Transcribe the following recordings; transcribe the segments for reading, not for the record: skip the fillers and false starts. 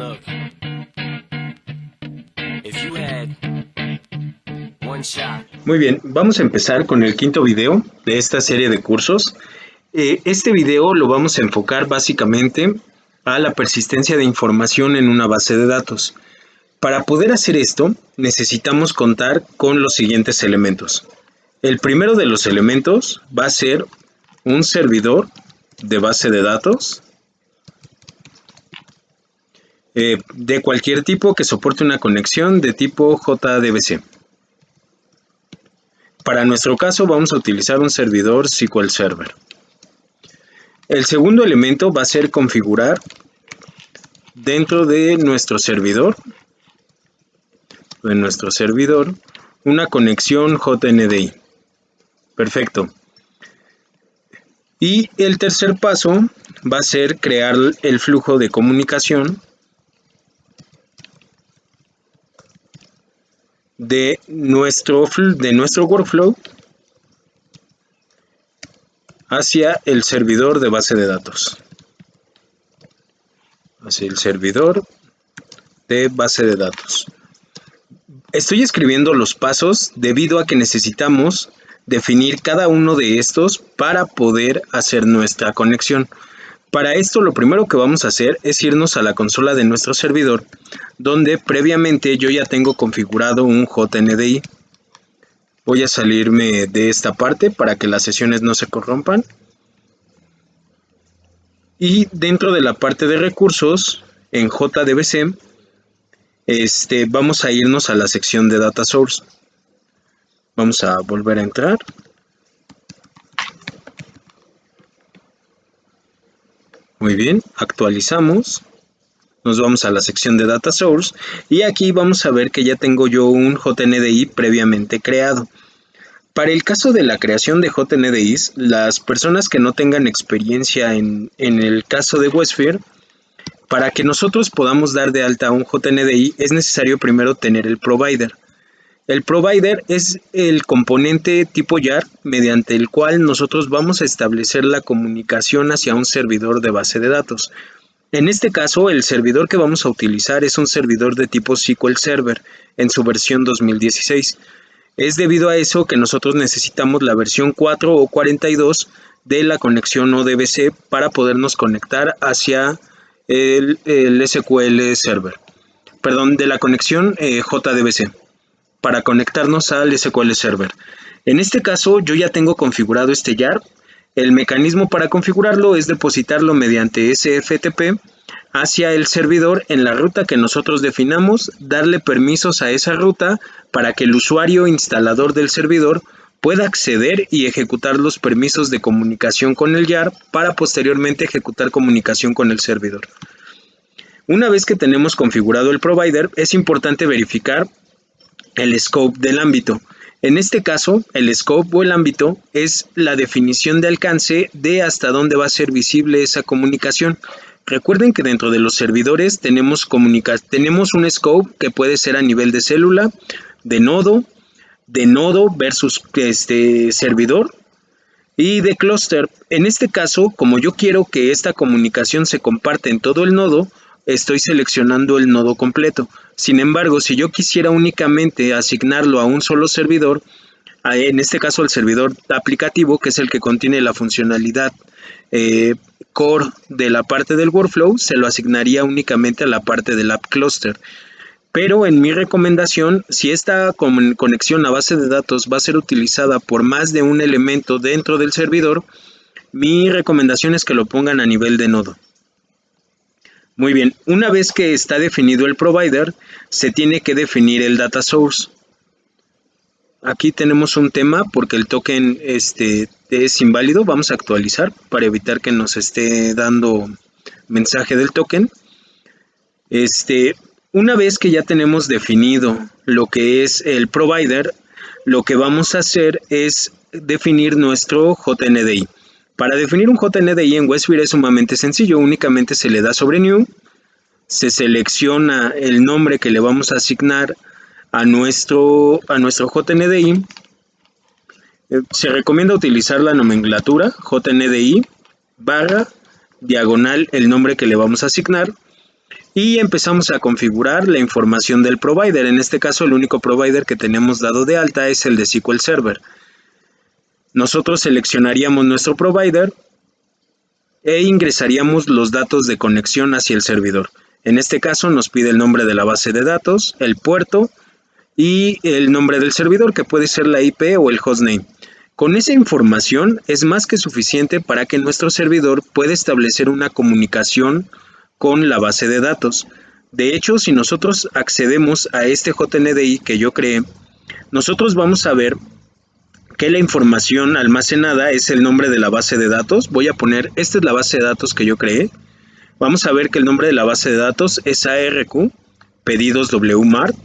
Look, if you had one shot. Muy bien, vamos a empezar con el quinto video de esta serie de cursos. Este video lo vamos a enfocar básicamente a la persistencia de información en una base de datos. Para poder hacer esto, necesitamos contar con los siguientes elementos. El primero de los elementos va a ser un servidor de base de datos de cualquier tipo que soporte una conexión de tipo JDBC. Para nuestro caso vamos a utilizar un servidor SQL Server. El segundo elemento va a ser configurar dentro de nuestro servidor, una conexión JNDI. Perfecto. Y el tercer paso va a ser crear el flujo de comunicación de nuestro workflow hacia el servidor de base de datos. Estoy escribiendo los pasos debido a que necesitamos definir cada uno de estos para poder hacer nuestra conexión. Para esto lo primero que vamos a hacer es irnos a la consola de nuestro servidor, donde previamente yo ya tengo configurado un JNDI. Voy a salirme de esta parte para que las sesiones no se corrompan. Y dentro de la parte de recursos, en JDBC, vamos a irnos a la sección de Data Source. Vamos a volver a entrar. Muy bien, actualizamos. Nos vamos a la sección de Data Source y aquí vamos a ver que ya tengo yo un JNDI previamente creado. Para el caso de la creación de JNDIs, las personas que no tengan experiencia en el caso de WebSphere, para que nosotros podamos dar de alta un JNDI es necesario primero tener el provider. El provider es el componente tipo YAR mediante el cual nosotros vamos a establecer la comunicación hacia un servidor de base de datos. En este caso, el servidor que vamos a utilizar es un servidor de tipo SQL Server en su versión 2016. Es debido a eso que nosotros necesitamos la versión 4 o 42 de la conexión ODBC para podernos conectar hacia el SQL Server. Perdón, de la conexión JDBC. Para conectarnos al SQL Server. En este caso yo ya tengo configurado este YAR. El mecanismo para configurarlo es depositarlo mediante SFTP hacia el servidor en la ruta que nosotros definamos, darle permisos a esa ruta para que el usuario instalador del servidor pueda acceder y ejecutar los permisos de comunicación con el YAR para posteriormente ejecutar comunicación con el servidor. Una vez que tenemos configurado el provider, es importante verificar el scope del ámbito. En este caso, el scope o el ámbito es la definición de alcance de hasta dónde va a ser visible esa comunicación. Recuerden que dentro de los servidores tenemos un scope que puede ser a nivel de célula, de nodo versus servidor y de clúster. En este caso, como yo quiero que esta comunicación se comparte en todo el nodo, estoy seleccionando el nodo completo. Sin embargo, si yo quisiera únicamente asignarlo a un solo servidor, en este caso al servidor aplicativo, que es el que contiene la funcionalidad core de la parte del workflow, se lo asignaría únicamente a la parte del app cluster. Pero en mi recomendación, si esta conexión a base de datos va a ser utilizada por más de un elemento dentro del servidor, mi recomendación es que lo pongan a nivel de nodo. Muy bien, una vez que está definido el provider, se tiene que definir el data source. Aquí tenemos un tema porque el token es inválido. Vamos a actualizar para evitar que nos esté dando mensaje del token. Una vez que ya tenemos definido lo que es el provider, lo que vamos a hacer es definir nuestro JNDI. Para definir un JNDI en WebSphere es sumamente sencillo, únicamente se le da sobre New, se selecciona el nombre que le vamos a asignar a nuestro JNDI. Se recomienda utilizar la nomenclatura JNDI / diagonal el nombre que le vamos a asignar y empezamos a configurar la información del provider. En este caso, el único provider que tenemos dado de alta es el de SQL Server. Nosotros seleccionaríamos nuestro provider e ingresaríamos los datos de conexión hacia el servidor. En este caso nos pide el nombre de la base de datos, el puerto y el nombre del servidor, que puede ser la IP o el hostname. Con esa información es más que suficiente para que nuestro servidor pueda establecer una comunicación con la base de datos. De hecho, si nosotros accedemos a este JNDI que yo creé, nosotros vamos a ver que la información almacenada es el nombre de la base de datos. Voy a poner, esta es la base de datos que yo creé. Vamos a ver que el nombre de la base de datos es ARQ, pedidos WMART.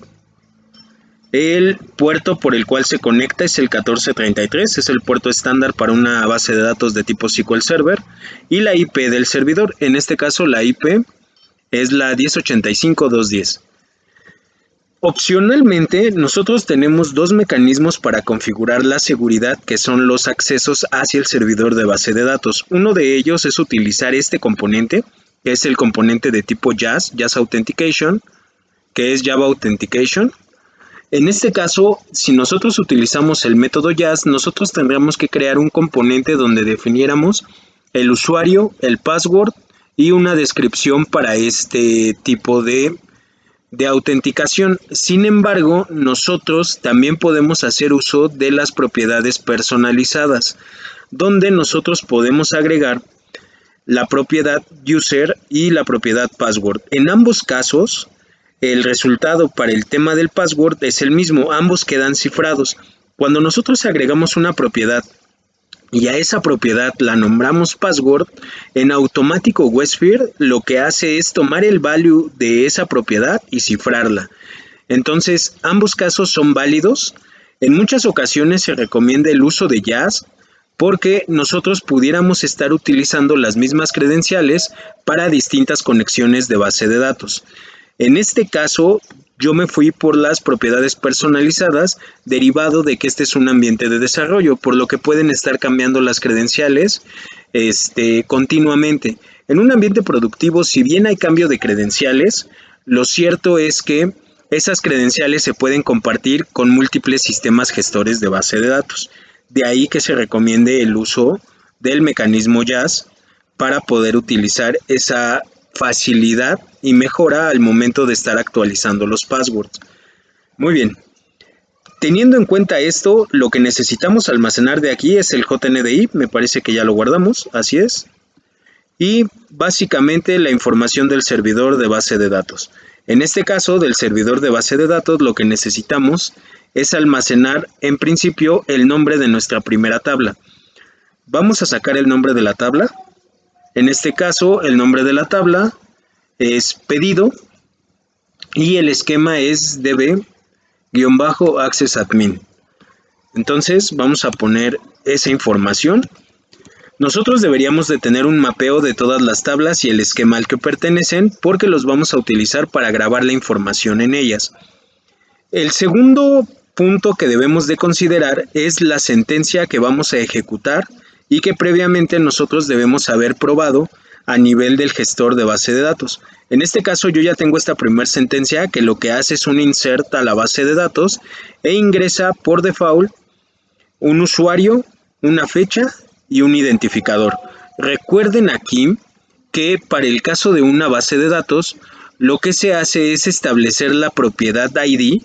El puerto por el cual se conecta es el 1433, es el puerto estándar para una base de datos de tipo SQL Server. Y la IP del servidor, en este caso la IP es la 10.85.2.10. Opcionalmente, nosotros tenemos dos mecanismos para configurar la seguridad, que son los accesos hacia el servidor de base de datos. Uno de ellos es utilizar este componente, que es el componente de tipo Jazz Authentication, que es Java Authentication. En este caso, si nosotros utilizamos el método Jazz, nosotros tendríamos que crear un componente donde definiéramos el usuario, el password y una descripción para este tipo de autenticación. Sin embargo, nosotros también podemos hacer uso de las propiedades personalizadas, donde nosotros podemos agregar la propiedad user y la propiedad password. En ambos casos, el resultado para el tema del password es el mismo, ambos quedan cifrados. Cuando nosotros agregamos una propiedad y a esa propiedad la nombramos password, en automático WebSphere lo que hace es tomar el value de esa propiedad y cifrarla. Entonces, ambos casos son válidos. En muchas ocasiones se recomienda el uso de Jazz porque nosotros pudiéramos estar utilizando las mismas credenciales para distintas conexiones de base de datos. En este caso, yo me fui por las propiedades personalizadas, derivado de que este es un ambiente de desarrollo, por lo que pueden estar cambiando las credenciales continuamente. En un ambiente productivo, si bien hay cambio de credenciales, lo cierto es que esas credenciales se pueden compartir con múltiples sistemas gestores de base de datos. De ahí que se recomiende el uso del mecanismo Jazz para poder utilizar esa facilidad y mejora al momento de estar actualizando los passwords. Muy bien. Teniendo en cuenta esto, lo que necesitamos almacenar de aquí es el JNDI. Me parece que ya lo guardamos, así es. Y básicamente la información del servidor de base de datos. En este caso, del servidor de base de datos, lo que necesitamos es almacenar en principio el nombre de nuestra primera tabla. Vamos a sacar el nombre de la tabla. En este caso, el nombre de la tabla es pedido y el esquema es db-accessadmin. Entonces, vamos a poner esa información. Nosotros deberíamos de tener un mapeo de todas las tablas y el esquema al que pertenecen, porque los vamos a utilizar para grabar la información en ellas. El segundo punto que debemos de considerar es la sentencia que vamos a ejecutar y que previamente nosotros debemos haber probado a nivel del gestor de base de datos. En este caso yo ya tengo esta primera sentencia que lo que hace es un insert a la base de datos e ingresa por default un usuario, una fecha y un identificador. Recuerden aquí que para el caso de una base de datos lo que se hace es establecer la propiedad ID,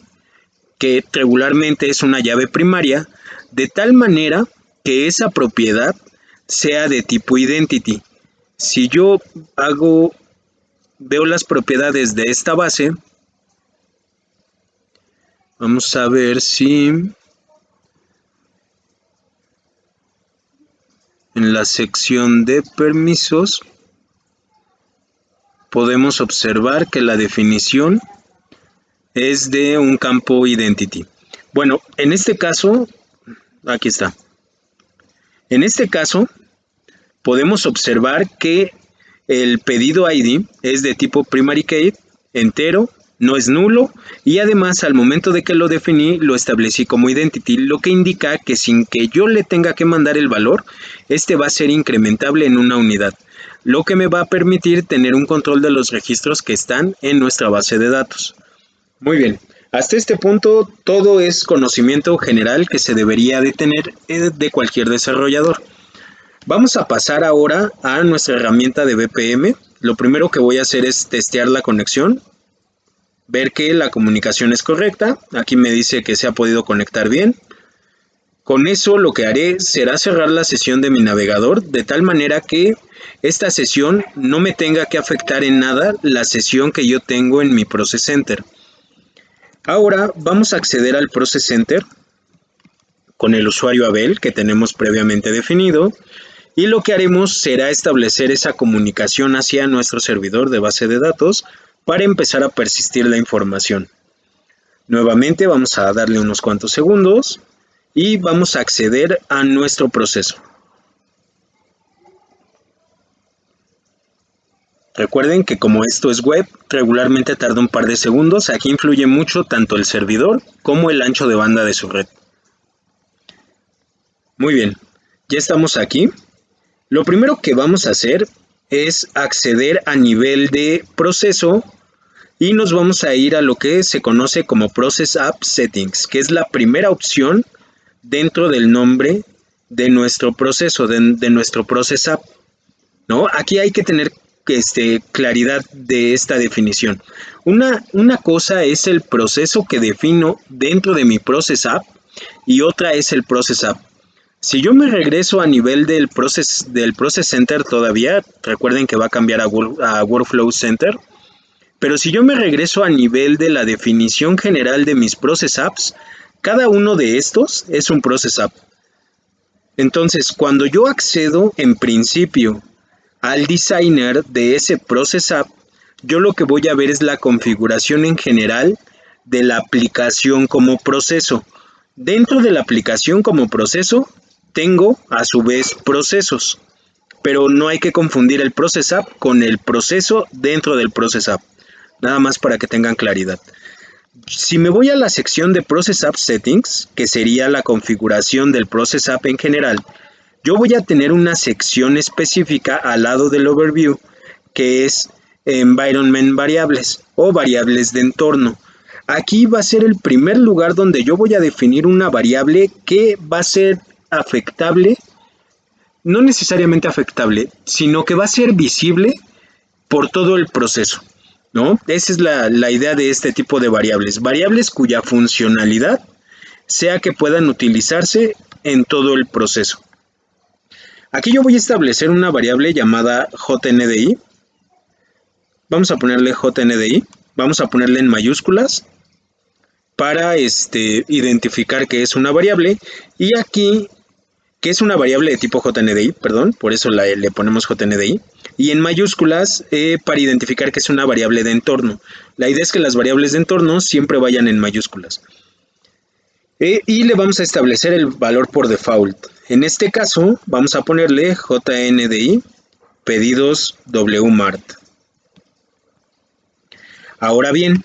que regularmente es una llave primaria, de tal manera que esa propiedad sea de tipo identity. Si yo veo las propiedades de esta base, vamos a ver si en la sección de permisos podemos observar que la definición es de un campo identity. Bueno, en este caso, aquí está. En este caso, podemos observar que el pedido ID es de tipo primary key, entero, no es nulo, y además al momento de que lo definí, lo establecí como identity, lo que indica que sin que yo le tenga que mandar el valor, este va a ser incrementable en una unidad. lo que me va a permitir tener un control de los registros que están en nuestra base de datos. Muy bien, hasta este punto todo es conocimiento general que se debería de tener de cualquier desarrollador. Vamos a pasar ahora a nuestra herramienta de BPM. Lo primero que voy a hacer es testear la conexión, ver que la comunicación es correcta. Aquí me dice que se ha podido conectar bien. Con eso lo que haré será cerrar la sesión de mi navegador de tal manera que esta sesión no me tenga que afectar en nada la sesión que yo tengo en mi Process Center. Ahora vamos a acceder al Process Center con el usuario Abel que tenemos previamente definido y lo que haremos será establecer esa comunicación hacia nuestro servidor de base de datos para empezar a persistir la información. Nuevamente vamos a darle unos cuantos segundos y vamos a acceder a nuestro proceso. Recuerden que como esto es web, regularmente tarda un par de segundos. Aquí influye mucho tanto el servidor como el ancho de banda de su red. Muy bien, ya estamos aquí. Lo primero que vamos a hacer es acceder a nivel de proceso y nos vamos a ir a lo que se conoce como Process App Settings, que es la primera opción dentro del nombre de nuestro proceso, de nuestro Process App, ¿no? Aquí hay que tener claridad de esta definición. Una cosa es el proceso que defino dentro de mi Process App y otra es el Process App. Si yo me regreso a nivel del Process Center todavía, recuerden que va a cambiar a Workflow Center, pero si yo me regreso a nivel de la definición general de mis Process Apps, cada uno de estos es un Process App. Entonces, cuando yo accedo en principio al designer de ese Process App, yo lo que voy a ver es la configuración en general de la aplicación como proceso. Dentro de la aplicación como proceso, tengo a su vez procesos, pero no hay que confundir el Process App con el proceso dentro del Process App. Nada más para que tengan claridad. Si me voy a la sección de Process App Settings, que sería la configuración del Process App en general, yo voy a tener una sección específica al lado del Overview, que es Environment Variables o variables de entorno. Aquí va a ser el primer lugar donde yo voy a definir una variable que va a ser afectable, no necesariamente afectable, sino que va a ser visible por todo el proceso, ¿no? Esa es la idea de este tipo de variables. Variables cuya funcionalidad sea que puedan utilizarse en todo el proceso. Aquí yo voy a establecer una variable llamada JNDI. Vamos a ponerle JNDI. Vamos a ponerle en mayúsculas para identificar que es una variable. Y aquí, que es una variable de tipo JNDI, perdón, por eso le ponemos JNDI. Y en mayúsculas para identificar que es una variable de entorno. La idea es que las variables de entorno siempre vayan en mayúsculas. Y le vamos a establecer el valor por default. En este caso vamos a ponerle JNDI pedidos WMART. Ahora bien,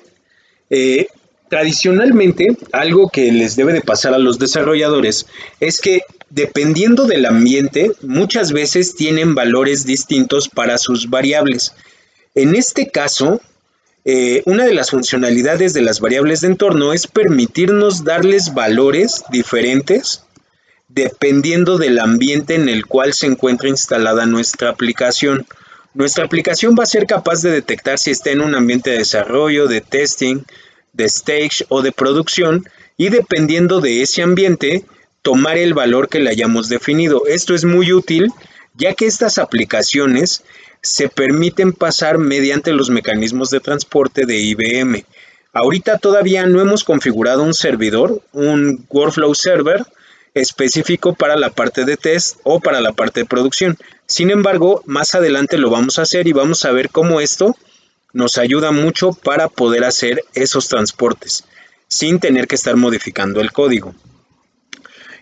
tradicionalmente algo que les debe de pasar a los desarrolladores es que dependiendo del ambiente muchas veces tienen valores distintos para sus variables. En este caso, una de las funcionalidades de las variables de entorno es permitirnos darles valores diferentes dependiendo del ambiente en el cual se encuentra instalada nuestra aplicación. Nuestra aplicación va a ser capaz de detectar si está en un ambiente de desarrollo, de testing, de stage o de producción y dependiendo de ese ambiente tomar el valor que le hayamos definido. Esto es muy útil ya que estas aplicaciones se permiten pasar mediante los mecanismos de transporte de IBM. Ahorita todavía no hemos configurado un servidor, un Workflow Server específico para la parte de test o para la parte de producción. Sin embargo, más adelante lo vamos a hacer y vamos a ver cómo esto nos ayuda mucho para poder hacer esos transportes sin tener que estar modificando el código.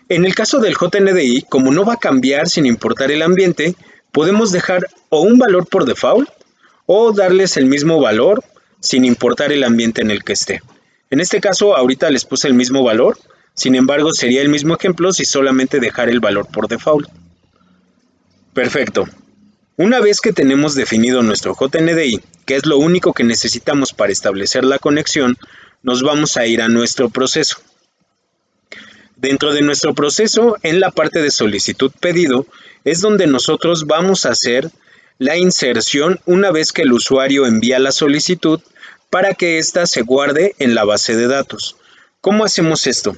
En el caso del JNDI, como no va a cambiar sin importar el ambiente, podemos dejar o un valor por default o darles el mismo valor sin importar el ambiente en el que esté. En este caso, ahorita les puse el mismo valor, sin embargo, sería el mismo ejemplo si solamente dejar el valor por default. Perfecto. Una vez que tenemos definido nuestro JNDI, que es lo único que necesitamos para establecer la conexión, nos vamos a ir a nuestro proceso. Dentro de nuestro proceso, en la parte de solicitud pedido, es donde nosotros vamos a hacer la inserción una vez que el usuario envía la solicitud para que ésta se guarde en la base de datos. ¿Cómo hacemos esto?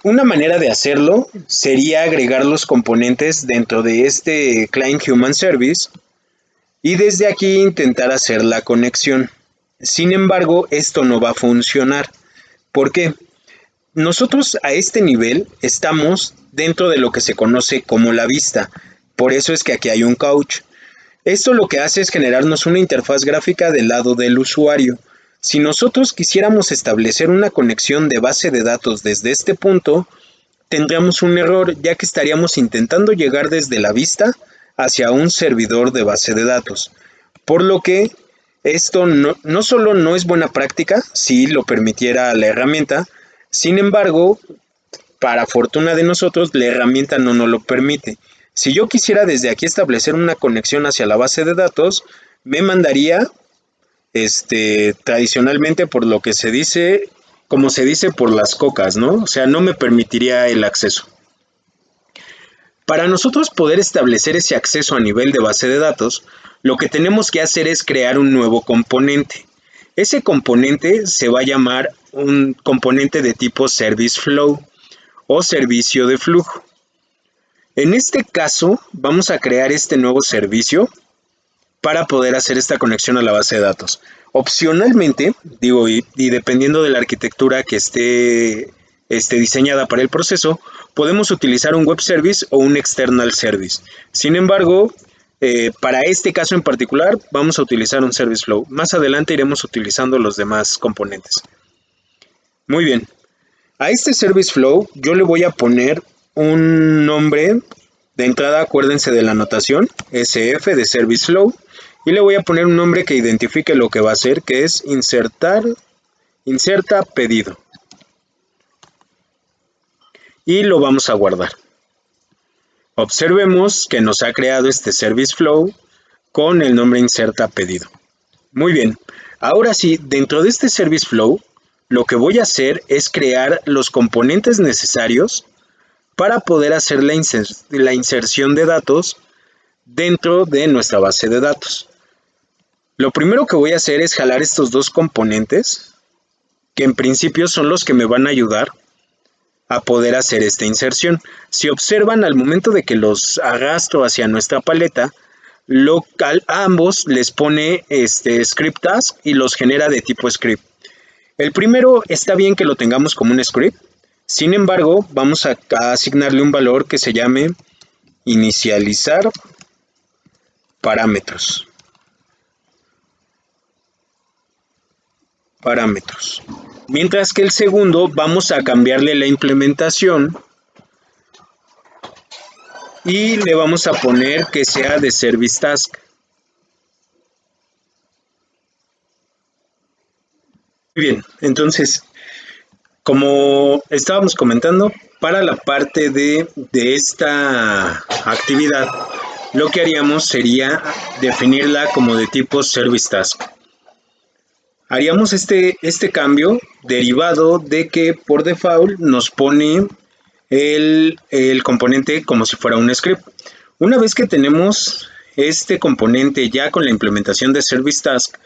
Una manera de hacerlo sería agregar los componentes dentro de este Client Human Service y desde aquí intentar hacer la conexión. Sin embargo, esto no va a funcionar. ¿Por qué? Nosotros a este nivel estamos dentro de lo que se conoce como la vista. Por eso es que aquí hay un couch. Esto lo que hace es generarnos una interfaz gráfica del lado del usuario. Si nosotros quisiéramos establecer una conexión de base de datos desde este punto, tendríamos un error, ya que estaríamos intentando llegar desde la vista hacia un servidor de base de datos. Por lo que esto no solo no es buena práctica, si lo permitiera la herramienta, sin embargo, para fortuna de nosotros, la herramienta no nos lo permite. Si yo quisiera desde aquí establecer una conexión hacia la base de datos, me mandaría tradicionalmente por lo que se dice, como se dice por las cocas, ¿no? O sea, no me permitiría el acceso. Para nosotros poder establecer ese acceso a nivel de base de datos, lo que tenemos que hacer es crear un nuevo componente. Ese componente se va a llamar un componente de tipo Service Flow o servicio de flujo. En este caso, vamos a crear este nuevo servicio para poder hacer esta conexión a la base de datos. Opcionalmente, y dependiendo de la arquitectura que esté diseñada para el proceso, podemos utilizar un web service o un external service. Sin embargo, para este caso en particular, vamos a utilizar un service flow. Más adelante iremos utilizando los demás componentes. Muy bien. A este service flow yo le voy a poner un nombre. De entrada, acuérdense de la anotación, SF de service flow. Y le voy a poner un nombre que identifique lo que va a hacer, que es inserta pedido. Y lo vamos a guardar. Observemos que nos ha creado este service flow con el nombre inserta pedido. Muy bien. Ahora sí, dentro de este service flow, lo que voy a hacer es crear los componentes necesarios para poder hacer la inserción de datos dentro de nuestra base de datos. Lo primero que voy a hacer es jalar estos dos componentes, que en principio son los que me van a ayudar a poder hacer esta inserción. Si observan, al momento de que los arrastro hacia nuestra paleta, a ambos les pone script task y los genera de tipo script. El primero está bien que lo tengamos como un script, sin embargo, vamos a asignarle un valor que se llame inicializar parámetros. Mientras que el segundo vamos a cambiarle la implementación y le vamos a poner que sea de service task. Muy bien, entonces, como estábamos comentando, para la parte de esta actividad, lo que haríamos sería definirla como de tipo service task. Haríamos este cambio derivado de que por default nos pone el componente como si fuera un script. Una vez que tenemos este componente ya con la implementación de Service Task,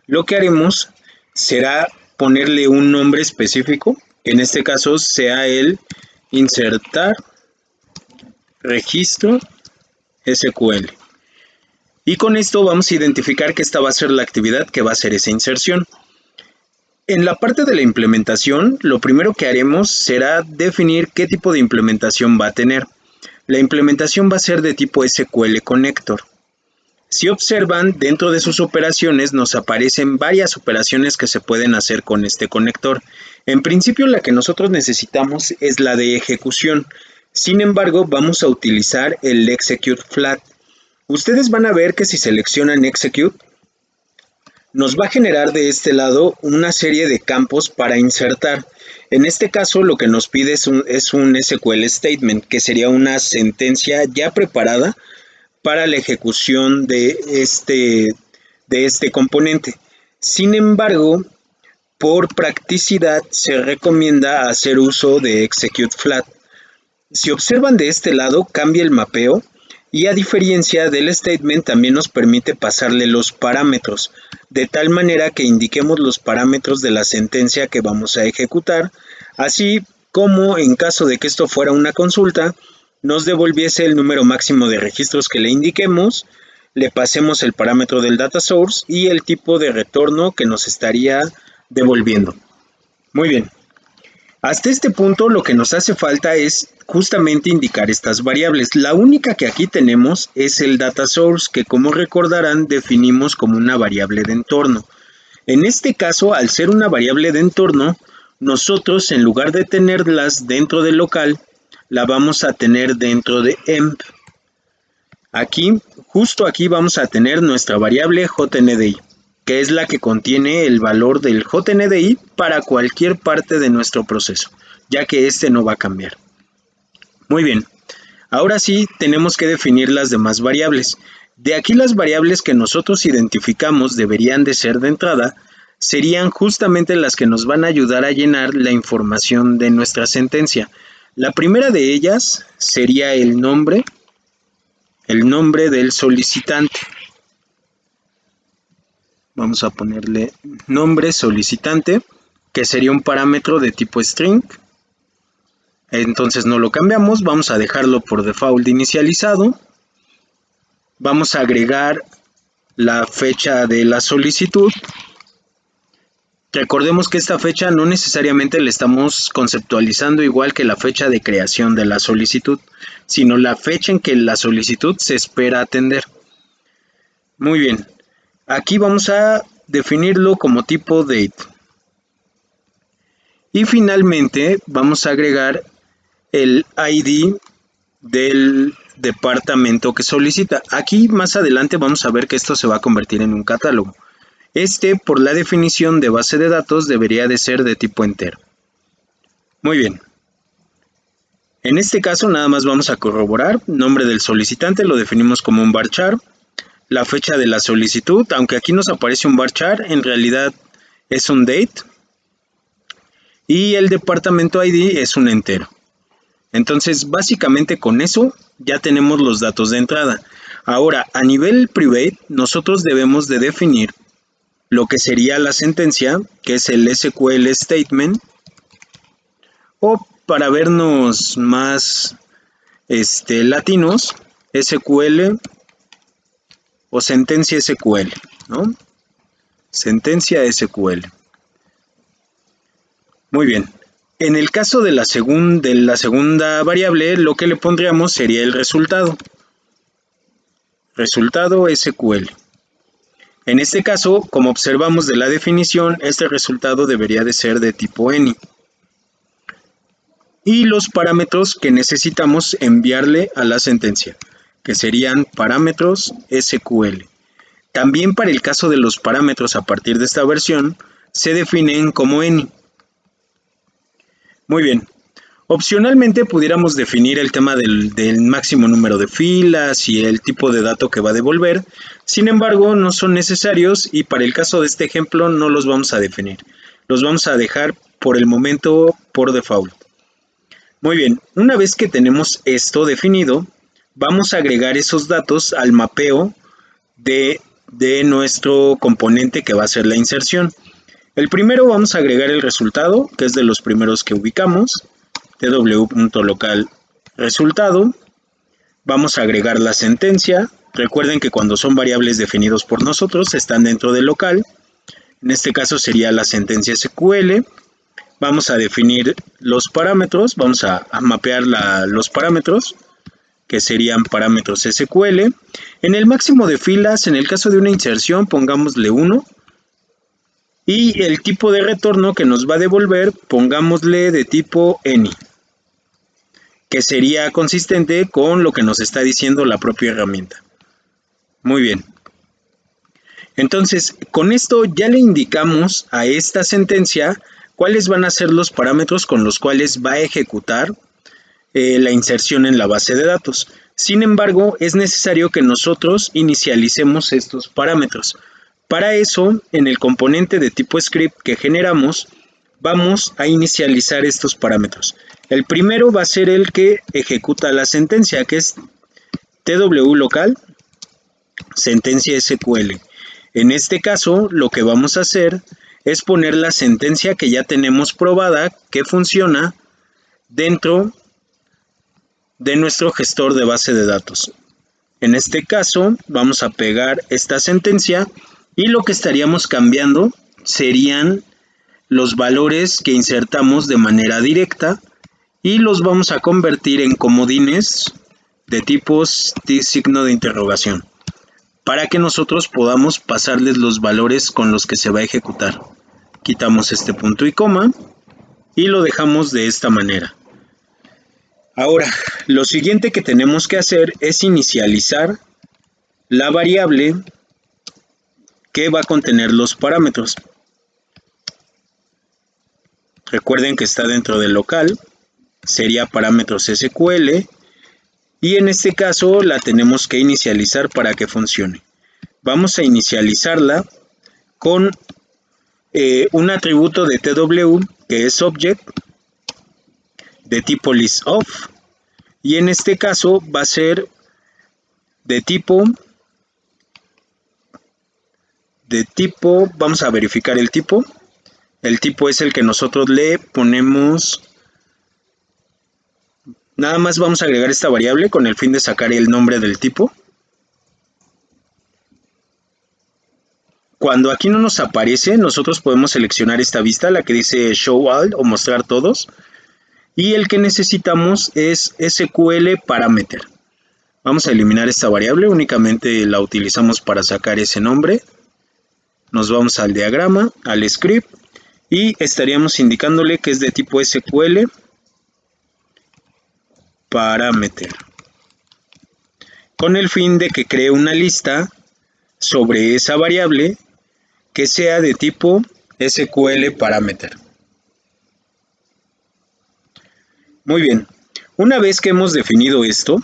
lo que haremos será ponerle un nombre específico, que en este caso sea el insertar registro SQL. Y con esto vamos a identificar que esta va a ser la actividad que va a hacer esa inserción. En la parte de la implementación, lo primero que haremos será definir qué tipo de implementación va a tener. La implementación va a ser de tipo SQL Connector. Si observan, dentro de sus operaciones nos aparecen varias operaciones que se pueden hacer con este conector. En principio, la que nosotros necesitamos es la de ejecución. Sin embargo, vamos a utilizar el execute flag. Ustedes van a ver que si seleccionan execute, nos va a generar de este lado una serie de campos para insertar. En este caso, lo que nos pide es un SQL statement, que sería una sentencia ya preparada para la ejecución de este componente. Sin embargo, por practicidad se recomienda hacer uso de execute flat. Si observan de este lado, cambia el mapeo y a diferencia del statement también nos permite pasarle los parámetros, de tal manera que indiquemos los parámetros de la sentencia que vamos a ejecutar, así como en caso de que esto fuera una consulta, nos devolviese el número máximo de registros que le indiquemos, le pasemos el parámetro del data source y el tipo de retorno que nos estaría devolviendo. Muy bien. Hasta este punto lo que nos hace falta es justamente indicar estas variables. La única que aquí tenemos es el data source, que como recordarán definimos como una variable de entorno. En este caso, al ser una variable de entorno, nosotros en lugar de tenerlas dentro del local, la vamos a tener dentro de emp. Aquí, justo aquí vamos a tener nuestra variable JNDI, que es la que contiene el valor del JNDI para cualquier parte de nuestro proceso, ya que este no va a cambiar. Muy bien, ahora sí tenemos que definir las demás variables. De aquí las variables que nosotros identificamos deberían de ser de entrada, serían justamente las que nos van a ayudar a llenar la información de nuestra sentencia. La primera de ellas sería el nombre del solicitante. Vamos a ponerle nombre solicitante, que sería un parámetro de tipo string. Entonces no lo cambiamos, vamos a dejarlo por default inicializado. Vamos a agregar la fecha de la solicitud. Recordemos que esta fecha no necesariamente la estamos conceptualizando igual que la fecha de creación de la solicitud, sino la fecha en que la solicitud se espera atender. Muy bien, aquí vamos a definirlo como tipo date. Y finalmente vamos a agregar el ID del departamento que solicita. Aquí más adelante vamos a ver que esto se va a convertir en un catálogo. Por la definición de base de datos, debería de ser de tipo entero. Muy bien. En este caso nada más vamos a corroborar. Nombre del solicitante lo definimos como un varchar. La fecha de la solicitud, aunque aquí nos aparece un varchar, en realidad es un date. Y el departamento ID es un entero. Entonces, básicamente con eso ya tenemos los datos de entrada. Ahora, a nivel private, nosotros debemos de definir lo que sería la sentencia, que es el SQL statement, o para vernos más latinos, SQL o sentencia SQL, ¿no? Sentencia SQL. Muy bien. En el caso de la segunda variable, lo que le pondríamos sería el resultado. Resultado SQL. En este caso, como observamos de la definición, este resultado debería de ser de tipo any. Y los parámetros que necesitamos enviarle a la sentencia, que serían parámetros SQL. También para el caso de los parámetros a partir de esta versión, se definen como any. Muy bien. Opcionalmente pudiéramos definir el tema del máximo número de filas y el tipo de dato que va a devolver. Sin embargo, no son necesarios y para el caso de este ejemplo no los vamos a definir. Los vamos a dejar por el momento por default. Muy bien, una vez que tenemos esto definido, vamos a agregar esos datos al mapeo de nuestro componente que va a ser la inserción. El primero vamos a agregar el resultado, que es de los primeros que ubicamos, tw.local resultado. Vamos a agregar la sentencia. Recuerden que cuando son variables definidos por nosotros, están dentro del local. En este caso sería la sentencia SQL. Vamos a definir los parámetros, vamos a mapear los parámetros, que serían parámetros SQL. En el máximo de filas, en el caso de una inserción, pongámosle 1. Y el tipo de retorno que nos va a devolver, pongámosle de tipo any, que sería consistente con lo que nos está diciendo la propia herramienta. Muy bien. Entonces, con esto ya le indicamos a esta sentencia cuáles van a ser los parámetros con los cuales va a ejecutar la inserción en la base de datos. Sin embargo, es necesario que nosotros inicialicemos estos parámetros. Para eso, en el componente de tipo script que generamos, vamos a inicializar estos parámetros. El primero va a ser el que ejecuta la sentencia, que es TW local sentencia SQL. En este caso, lo que vamos a hacer es poner la sentencia que ya tenemos probada, que funciona dentro de nuestro gestor de base de datos. En este caso, vamos a pegar esta sentencia y lo que estaríamos cambiando serían los valores que insertamos de manera directa y los vamos a convertir en comodines de tipos signo de interrogación para que nosotros podamos pasarles los valores con los que se va a ejecutar. Quitamos este punto y coma y lo dejamos de esta manera. Ahora, lo siguiente que tenemos que hacer es inicializar la variable que va a contener los parámetros. Recuerden que está dentro del local, sería parámetros SQL, y en este caso la tenemos que inicializar para que funcione. Vamos a inicializarla con un atributo de TW que es object de tipo listOf, y en este caso va a ser de tipo, vamos a verificar el tipo es el que nosotros le ponemos. Nada más vamos a agregar esta variable con el fin de sacar el nombre del tipo. Cuando aquí no nos aparece, nosotros podemos seleccionar esta vista, la que dice Show All o mostrar todos. Y el que necesitamos es SQL Parameter. Vamos a eliminar esta variable, únicamente la utilizamos para sacar ese nombre. Nos vamos al diagrama, al script, y estaríamos indicándole que es de tipo SQL Parameter, con el fin de que cree una lista sobre esa variable que sea de tipo SQL Parameter. Muy bien, una vez que hemos definido esto,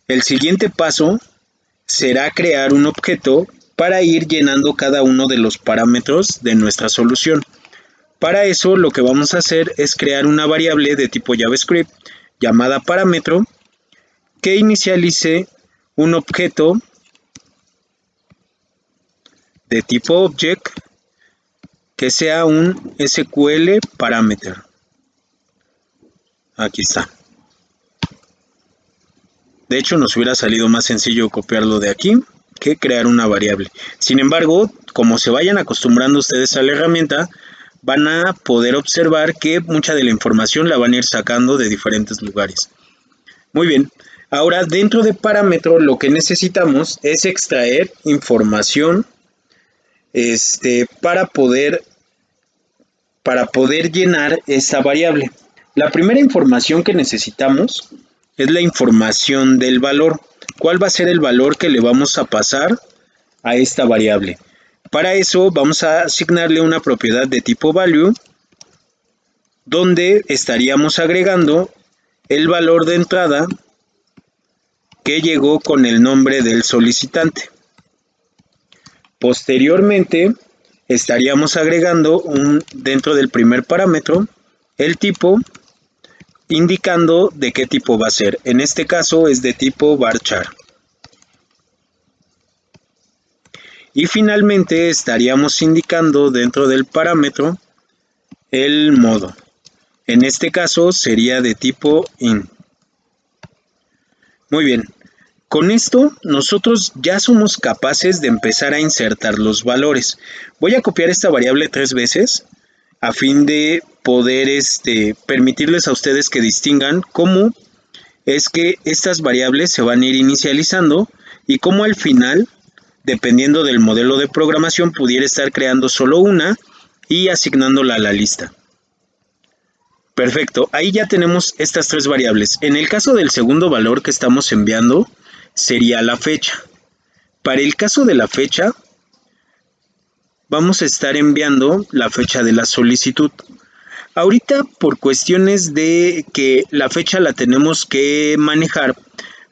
el siguiente paso será crear un objeto para ir llenando cada uno de los parámetros de nuestra solución. Para eso lo que vamos a hacer es crear una variable de tipo JavaScript llamada parámetro que inicialice un objeto de tipo object que sea un SQL Parameter. Aquí está. De hecho, nos hubiera salido más sencillo copiarlo de aquí que crear una variable. Sin embargo, como se vayan acostumbrando ustedes a la herramienta, van a poder observar que mucha de la información la van a ir sacando de diferentes lugares. Muy bien, ahora dentro de parámetro lo que necesitamos es extraer información para poder llenar esta variable. La primera información que necesitamos es la información del valor. ¿Cuál va a ser el valor que le vamos a pasar a esta variable? Para eso vamos a asignarle una propiedad de tipo value, donde estaríamos agregando el valor de entrada que llegó con el nombre del solicitante. Posteriormente estaríamos agregando dentro del primer parámetro el tipo, indicando de qué tipo va a ser. En este caso es de tipo varchar. Y finalmente estaríamos indicando dentro del parámetro el modo. En este caso sería de tipo int. Muy bien. Con esto nosotros ya somos capaces de empezar a insertar los valores. Voy a copiar esta variable 3 veces a fin de poder permitirles a ustedes que distingan cómo es que estas variables se van a ir inicializando y cómo al final, dependiendo del modelo de programación, pudiera estar creando solo una y asignándola a la lista. Perfecto, ahí ya tenemos estas 3 variables. En el caso del segundo valor que estamos enviando, sería la fecha. Para el caso de la fecha, vamos a estar enviando la fecha de la solicitud. Ahorita, por cuestiones de que la fecha la tenemos que manejar,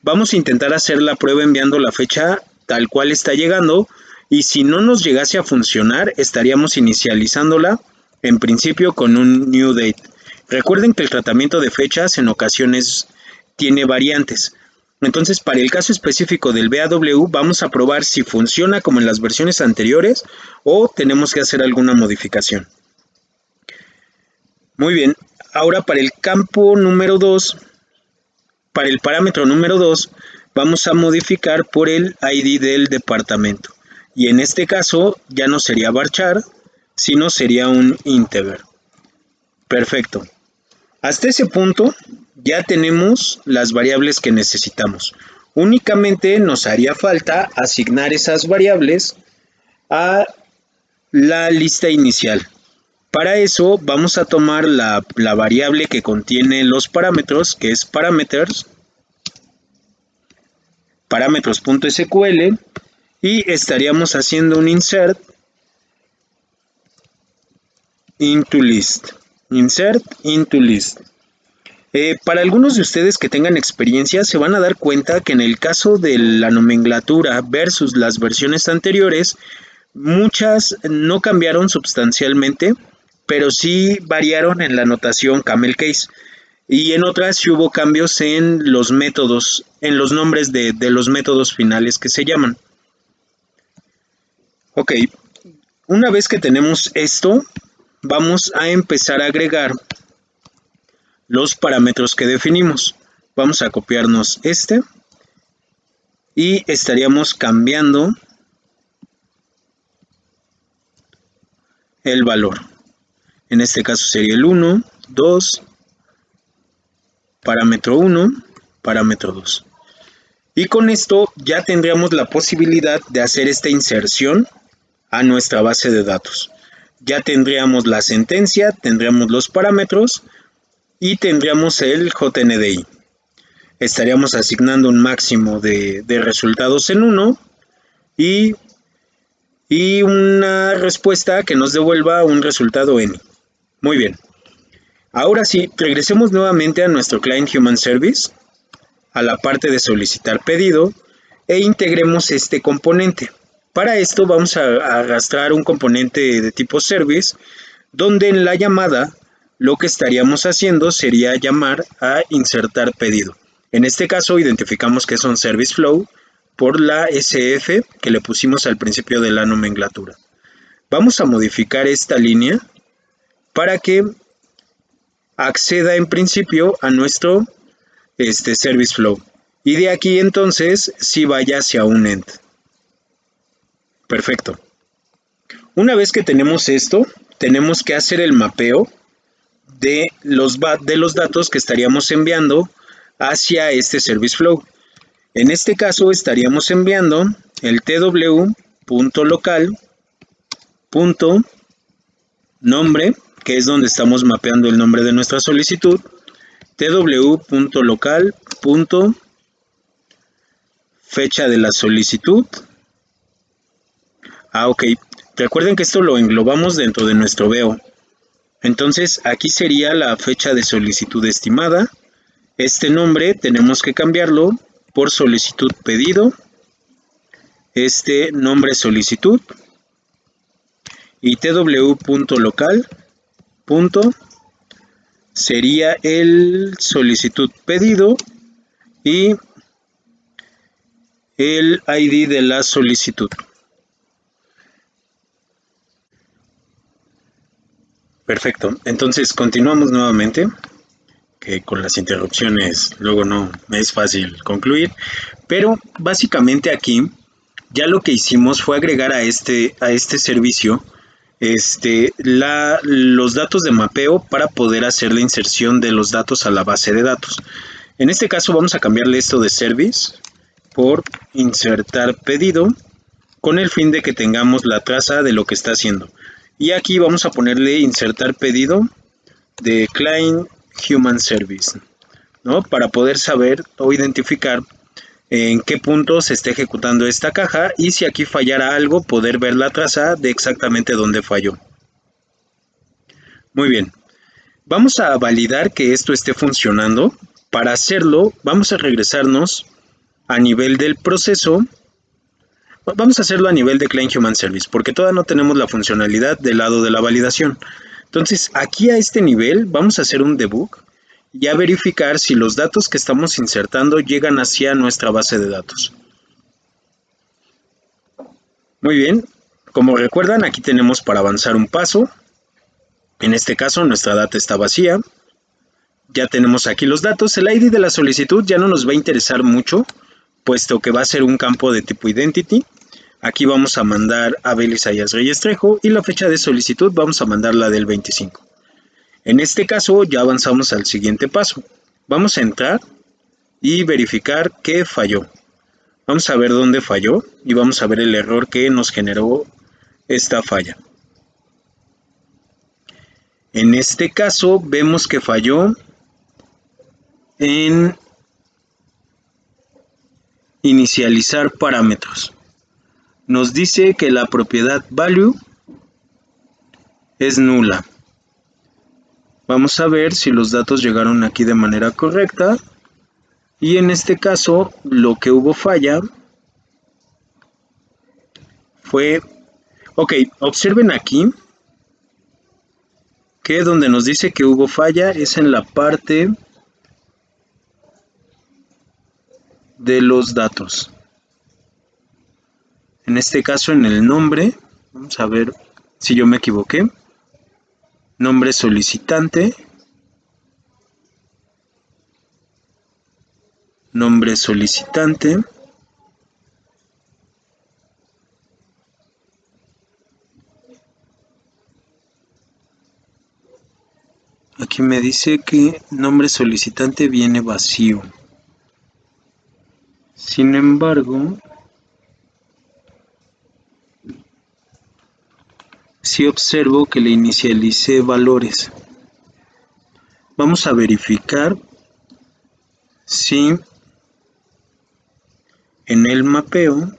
vamos a intentar hacer la prueba enviando la fecha tal cual está llegando, y si no nos llegase a funcionar, estaríamos inicializándola en principio con un new date. Recuerden que el tratamiento de fechas en ocasiones tiene variantes. Entonces, para el caso específico del BAW, vamos a probar si funciona como en las versiones anteriores o tenemos que hacer alguna modificación. Muy bien, ahora para el campo número 2, para el parámetro número 2, vamos a modificar por el ID del departamento. Y en este caso ya no sería varchar, sino sería un integer. Perfecto. Hasta ese punto ya tenemos las variables que necesitamos. Únicamente nos haría falta asignar esas variables a la lista inicial. Para eso vamos a tomar la variable que contiene los parámetros, que es parámetros.sql, y estaríamos haciendo un insert into list. Para algunos de ustedes que tengan experiencia se van a dar cuenta que en el caso de la nomenclatura versus las versiones anteriores, muchas no cambiaron sustancialmente, pero sí variaron en la notación camel case, y en otras sí hubo cambios en los métodos, en los nombres de los métodos finales que se llaman. Ok, una vez que tenemos esto, vamos a empezar a agregar los parámetros que definimos. Vamos a copiarnos este y estaríamos cambiando el valor. En este caso sería el 1, 2, parámetro 1, parámetro 2. Y con esto ya tendríamos la posibilidad de hacer esta inserción a nuestra base de datos. Ya tendríamos la sentencia, tendríamos los parámetros y tendríamos el JNDI. Estaríamos asignando un máximo de resultados en 1 y una respuesta que nos devuelva un resultado n. Muy bien. Ahora sí, regresemos nuevamente a nuestro Client Human Service, a la parte de solicitar pedido, e integremos este componente. Para esto vamos a arrastrar un componente de tipo service, donde en la llamada lo que estaríamos haciendo sería llamar a insertar pedido. En este caso identificamos que es un service flow por la SF que le pusimos al principio de la nomenclatura. Vamos a modificar esta línea para que acceda en principio a nuestro service flow. Y de aquí entonces sí vaya hacia un end. Perfecto. Una vez que tenemos esto, tenemos que hacer el mapeo de los datos que estaríamos enviando hacia este service flow. En este caso estaríamos enviando el tw.local.nombre, que es donde estamos mapeando el nombre de nuestra solicitud, tw.local.fecha de la solicitud. Ok, recuerden que esto lo englobamos dentro de nuestro VO. Entonces aquí sería la fecha de solicitud estimada. Este nombre tenemos que cambiarlo por solicitud pedido. Este nombre solicitud. Y tw.local. Sería el solicitud pedido y el ID de la solicitud. Perfecto, entonces continuamos nuevamente, que con las interrupciones luego no es fácil concluir, pero básicamente aquí ya lo que hicimos fue agregar a este servicio los datos de mapeo para poder hacer la inserción de los datos a la base de datos. En este caso vamos a cambiarle esto de service por insertar pedido con el fin de que tengamos la traza de lo que está haciendo. Y aquí vamos a ponerle insertar pedido de Client Human Service, ¿no? Para poder saber o identificar en qué punto se está ejecutando esta caja y si aquí fallara algo, poder ver la traza de exactamente dónde falló. Muy bien, vamos a validar que esto esté funcionando. Para hacerlo, vamos a regresarnos a nivel del proceso, vamos a hacerlo a nivel de Client Human Service, porque todavía no tenemos la funcionalidad del lado de la validación. Entonces, aquí a este nivel vamos a hacer un debug y a verificar si los datos que estamos insertando llegan hacia nuestra base de datos. Muy bien, como recuerdan, aquí tenemos para avanzar un paso. En este caso, nuestra data está vacía. Ya tenemos aquí los datos. El ID de la solicitud ya no nos va a interesar mucho, puesto que va a ser un campo de tipo Identity. Aquí vamos a mandar Abel Isaías Reyes Trejo y la fecha de solicitud vamos a mandarla del 25. En este caso ya avanzamos al siguiente paso. Vamos a entrar y verificar que falló. Vamos a ver dónde falló y vamos a ver el error que nos generó esta falla. En este caso vemos que falló en inicializar parámetros. Nos dice que la propiedad value es nula. Vamos a ver si los datos llegaron aquí de manera correcta. Y en este caso, lo que hubo falla fue... Ok, observen aquí que donde nos dice que hubo falla es en la parte de los datos. En este caso, en el nombre, vamos a ver si yo me equivoqué. Nombre solicitante. Nombre solicitante. Aquí me dice que nombre solicitante viene vacío. Sin embargo, sí observo que le inicialicé valores. Vamos a verificar si en el mapeo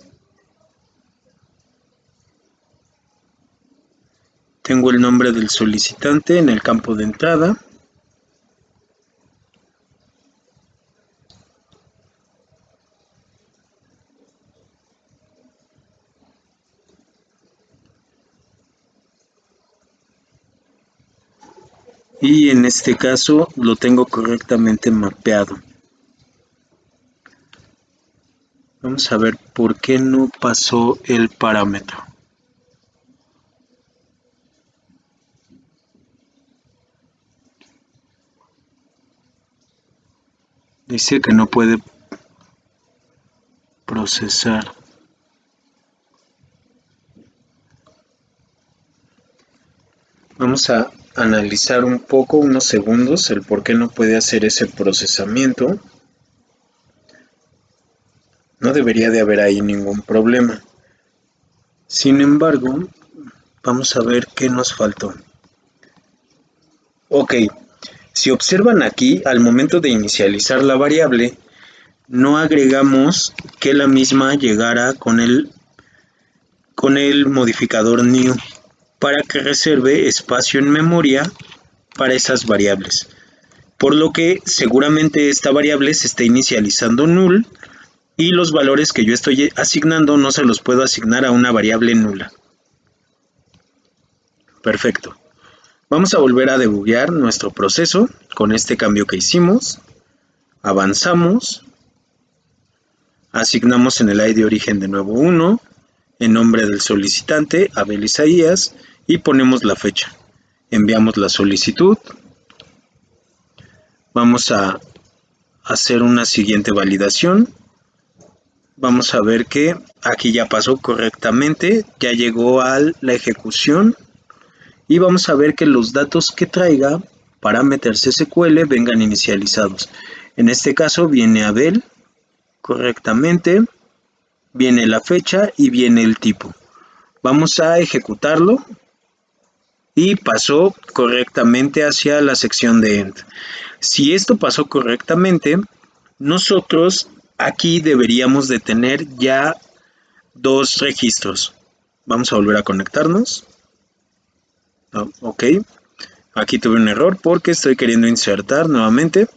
tengo el nombre del solicitante en el campo de entrada. Y en este caso lo tengo correctamente mapeado. Vamos a ver por qué no pasó el parámetro. Dice que no puede procesar. Vamos a analizar un poco, unos segundos, el por qué no puede hacer ese procesamiento. No debería de haber ahí ningún problema. Sin embargo, vamos a ver qué nos faltó. Ok, si observan aquí, al momento de inicializar la variable, no agregamos que la misma llegara con el modificador new para que reserve espacio en memoria para esas variables. Por lo que seguramente esta variable se está inicializando null y los valores que yo estoy asignando no se los puedo asignar a una variable nula. Perfecto. Vamos a volver a debuguear nuestro proceso con este cambio que hicimos. Avanzamos. Asignamos en el ID origen de nuevo 1, en nombre del solicitante, Abel Isaías, y ponemos la fecha. Enviamos la solicitud. Vamos a hacer una siguiente validación. Vamos a ver que aquí ya pasó correctamente, ya llegó a la ejecución. Y vamos a ver que los datos que traiga parámetros SQL vengan inicializados. En este caso viene Abel correctamente, viene la fecha y viene el tipo. Vamos a ejecutarlo y pasó correctamente hacia la sección de End. Si esto pasó correctamente, nosotros aquí deberíamos de tener ya dos registros. Vamos a volver a conectarnos. Ok, aquí tuve un error porque estoy queriendo insertar nuevamente.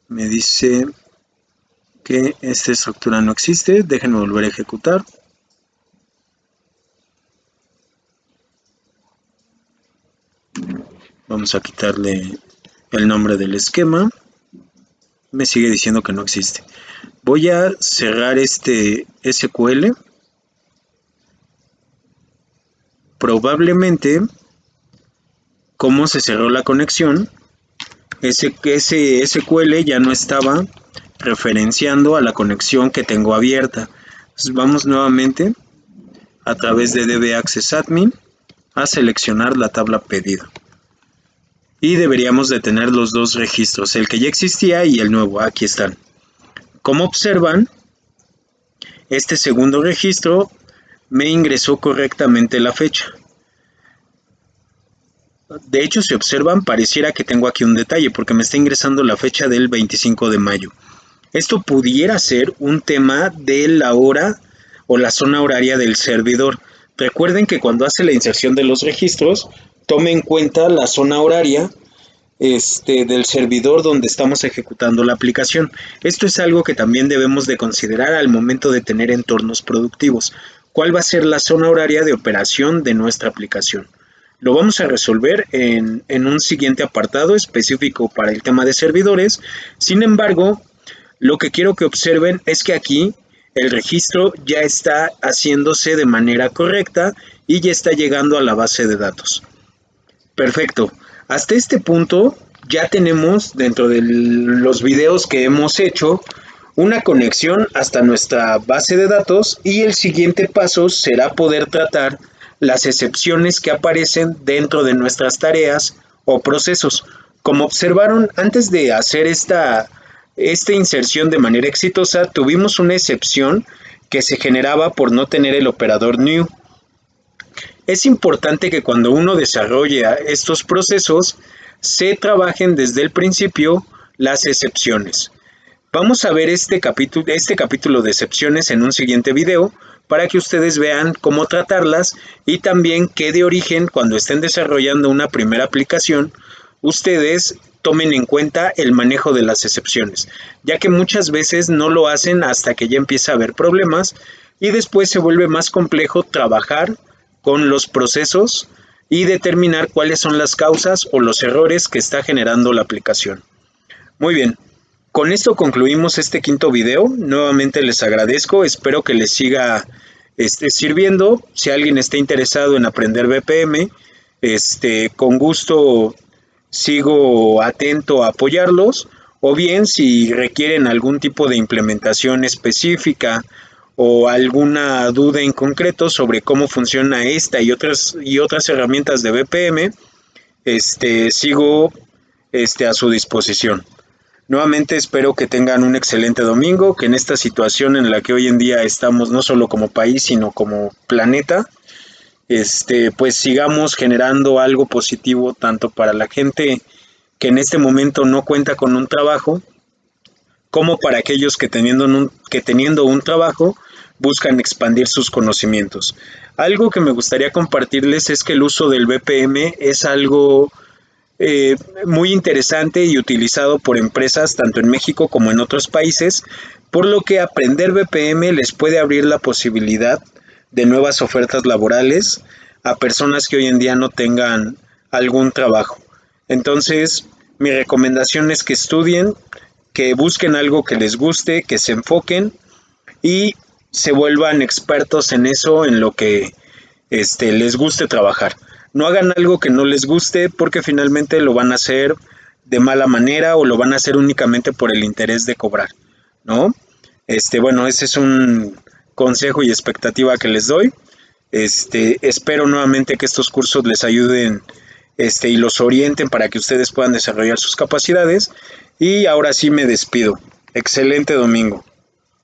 Me dice que esta estructura no existe. Déjenme volver a ejecutar. Vamos a quitarle el nombre del esquema. Me sigue diciendo que no existe. Voy a cerrar este SQL. Probablemente, como se cerró la conexión, ese SQL ya no estaba referenciando a la conexión que tengo abierta. Entonces vamos nuevamente a través de dbaccessadmin a seleccionar la tabla pedido. Y deberíamos de tener los dos registros, el que ya existía y el nuevo. Aquí están. Como observan, este segundo registro me ingresó correctamente la fecha. De hecho, si observan, pareciera que tengo aquí un detalle porque me está ingresando la fecha del 25 de mayo. Esto pudiera ser un tema de la hora o la zona horaria del servidor. Recuerden que cuando hace la inserción de los registros, tome en cuenta la zona horaria del servidor donde estamos ejecutando la aplicación. Esto es algo que también debemos de considerar al momento de tener entornos productivos. ¿Cuál va a ser la zona horaria de operación de nuestra aplicación? Lo vamos a resolver en un siguiente apartado específico para el tema de servidores. Sin embargo, lo que quiero que observen es que aquí el registro ya está haciéndose de manera correcta y ya está llegando a la base de datos. Perfecto. Hasta este punto ya tenemos dentro de los videos que hemos hecho una conexión hasta nuestra base de datos y el siguiente paso será poder tratar las excepciones que aparecen dentro de nuestras tareas o procesos. Como observaron, antes de hacer esta inserción de manera exitosa, tuvimos una excepción que se generaba por no tener el operador new. Es importante que cuando uno desarrolla estos procesos, se trabajen desde el principio las excepciones. Vamos a ver este capítulo de excepciones en un siguiente video para que ustedes vean cómo tratarlas y también que de origen, cuando estén desarrollando una primera aplicación, ustedes tomen en cuenta el manejo de las excepciones, ya que muchas veces no lo hacen hasta que ya empieza a haber problemas y después se vuelve más complejo trabajar con los procesos y determinar cuáles son las causas o los errores que está generando la aplicación. Muy bien, con esto concluimos este quinto video. Nuevamente les agradezco, espero que les siga sirviendo. Si alguien está interesado en aprender BPM, con gusto sigo atento a apoyarlos, o bien si requieren algún tipo de implementación específica o alguna duda en concreto sobre cómo funciona esta y otras herramientas de BPM, sigo a su disposición. Nuevamente espero que tengan un excelente domingo, que en esta situación en la que hoy en día estamos, no solo como país, sino como planeta, pues sigamos generando algo positivo tanto para la gente que en este momento no cuenta con un trabajo, como para aquellos que teniendo un trabajo buscan expandir sus conocimientos. Algo que me gustaría compartirles es que el uso del BPM es algo muy interesante y utilizado por empresas tanto en México como en otros países, por lo que aprender BPM les puede abrir la posibilidad de nuevas ofertas laborales a personas que hoy en día no tengan algún trabajo. Entonces, mi recomendación es que estudien, que busquen algo que les guste, que se enfoquen y se vuelvan expertos en eso, en lo que les guste trabajar. No hagan algo que no les guste porque finalmente lo van a hacer de mala manera o lo van a hacer únicamente por el interés de cobrar, ¿no? Bueno, ese es un consejo y expectativa que les doy. Espero nuevamente que estos cursos les ayuden y los orienten para que ustedes puedan desarrollar sus capacidades. Y ahora sí me despido. Excelente domingo.